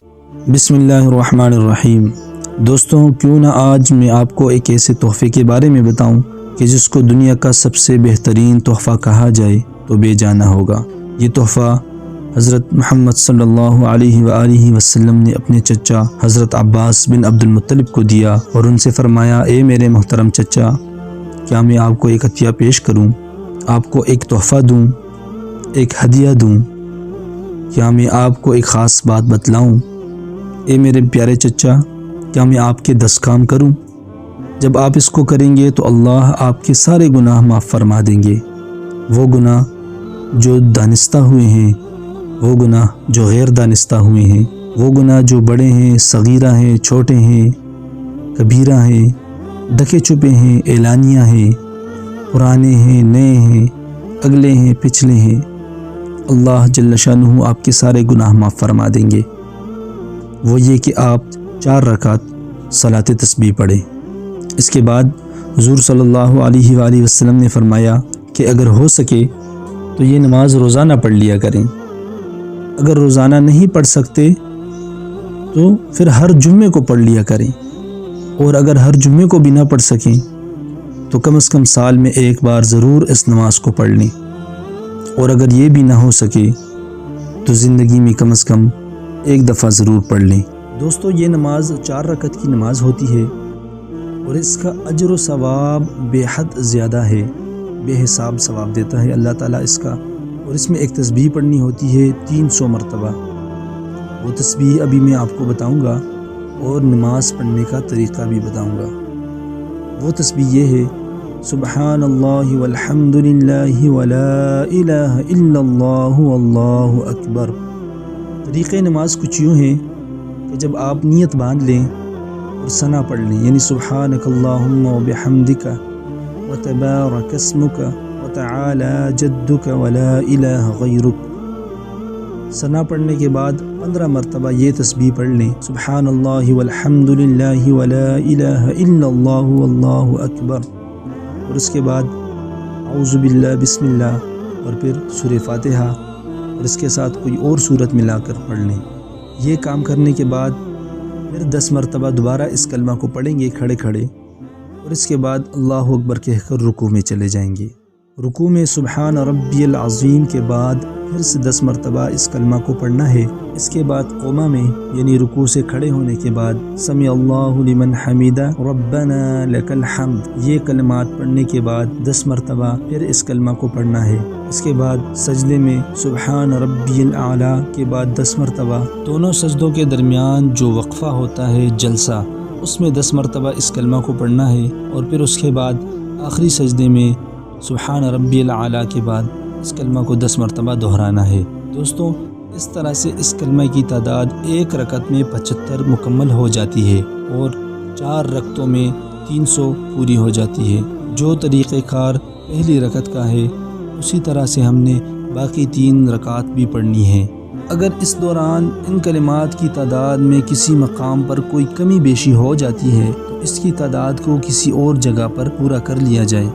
بسم اللہ الرحمن الرحیم۔ دوستوں، کیوں نہ آج میں آپ کو ایک ایسے تحفے کے بارے میں بتاؤں کہ جس کو دنیا کا سب سے بہترین تحفہ کہا جائے تو بے جانا ہوگا۔ یہ تحفہ حضرت محمد صلی اللہ علیہ وآلہ وسلم نے اپنے چچا حضرت عباس بن عبد المطلب کو دیا اور ان سے فرمایا، اے میرے محترم چچا، کیا میں آپ کو ایک عطیہ پیش کروں، آپ کو ایک تحفہ دوں، ایک ہدیہ دوں؟ کیا میں آپ کو ایک خاص بات بتلاؤں؟ اے میرے پیارے چچا، کیا میں آپ کے 10 کام کروں؟ جب آپ اس کو کریں گے تو اللہ آپ کے سارے گناہ معاف فرما دیں گے۔ وہ گناہ جو دانستہ ہوئے ہیں، وہ گناہ جو غیر دانستہ ہوئے ہیں، وہ گناہ جو بڑے ہیں، صغیرہ ہیں، چھوٹے ہیں، کبیرہ ہیں، ڈھکے چھپے ہیں، اعلانیہ ہیں، پرانے ہیں، نئے ہیں، اگلے ہیں، پچھلے ہیں، اللہ جل شانہ آپ کے سارے گناہ معاف فرما دیں گے۔ وہ یہ کہ آپ 4 رکعت صلاۃ تسبیح پڑھیں۔ اس کے بعد حضور صلی اللہ علیہ وآلہ وسلم نے فرمایا کہ اگر ہو سکے تو یہ نماز روزانہ پڑھ لیا کریں۔ اگر روزانہ نہیں پڑھ سکتے تو پھر ہر جمعے کو پڑھ لیا کریں، اور اگر ہر جمعے کو بھی نہ پڑھ سکیں تو کم از کم سال میں ایک بار ضرور اس نماز کو پڑھ لیں، اور اگر یہ بھی نہ ہو سکے تو زندگی میں کم از کم ایک دفعہ ضرور پڑھ لیں۔ دوستو، یہ نماز 4 رکعت کی نماز ہوتی ہے اور اس کا اجر و ثواب بے حد زیادہ ہے، بے حساب ثواب دیتا ہے اللہ تعالیٰ اس کا۔ اور اس میں ایک تسبیح پڑھنی ہوتی ہے 300 مرتبہ۔ وہ تسبیح ابھی میں آپ کو بتاؤں گا اور نماز پڑھنے کا طریقہ بھی بتاؤں گا۔ وہ تسبیح یہ ہے، سبحان اللہ والحمد للہ ولا الہ الا اللہ واللہ اکبر۔ طریقہ نماز کچھ یوں ہے کہ جب آپ نیت باندھ لیں اور ثنا پڑھ لیں، یعنی سبحانک اللہم وبحمدک وتبارک اسمک وتعالی جدک ولا الہ غیرک۔ ثنا پڑھنے کے بعد 15 مرتبہ یہ تسبیح پڑھ لیں، سبحان اللہ والحمد للہ ولا الہ الا اللہ واللہ اکبر، اور اس کے بعد اعوذ باللہ بسم اللہ، اور پھر سورہ فاتحہ، اور اس کے ساتھ کوئی اور سورت ملا کر پڑھ لیں۔ یہ کام کرنے کے بعد پھر 10 مرتبہ دوبارہ اس کلمہ کو پڑھیں گے کھڑے کھڑے، اور اس کے بعد اللہ اکبر کہہ کر رکوع میں چلے جائیں گے۔ رکوع میں سبحان ربی العظیم کے بعد پھر سے 10 مرتبہ اس کلمہ کو پڑھنا ہے۔ اس کے بعد قومہ میں، یعنی رکوع سے کھڑے ہونے کے بعد، سمع اللہ لمن حمیدہ ربنا لک الحمد، یہ کلمات پڑھنے کے بعد 10 مرتبہ پھر اس کلمہ کو پڑھنا ہے۔ اس کے بعد سجدے میں سبحان ربی الاعلیٰ کے بعد 10 مرتبہ، دونوں سجدوں کے درمیان جو وقفہ ہوتا ہے جلسہ، اس میں 10 مرتبہ اس کلمہ کو پڑھنا ہے، اور پھر اس کے بعد آخری سجدے میں سبحان ربی الاعلیٰ کے بعد اس کلمہ کو 10 مرتبہ دہرانا ہے۔ دوستوں، اس طرح سے اس کلمہ کی تعداد ایک رکعت میں 75 مکمل ہو جاتی ہے، اور 4 رکعتوں میں 300 پوری ہو جاتی ہے۔ جو طریقہ کار پہلی رکعت کا ہے اسی طرح سے ہم نے باقی 3 رکعات بھی پڑھنی ہے۔ اگر اس دوران ان کلمات کی تعداد میں کسی مقام پر کوئی کمی بیشی ہو جاتی ہے تو اس کی تعداد کو کسی اور جگہ پر پورا کر لیا جائے۔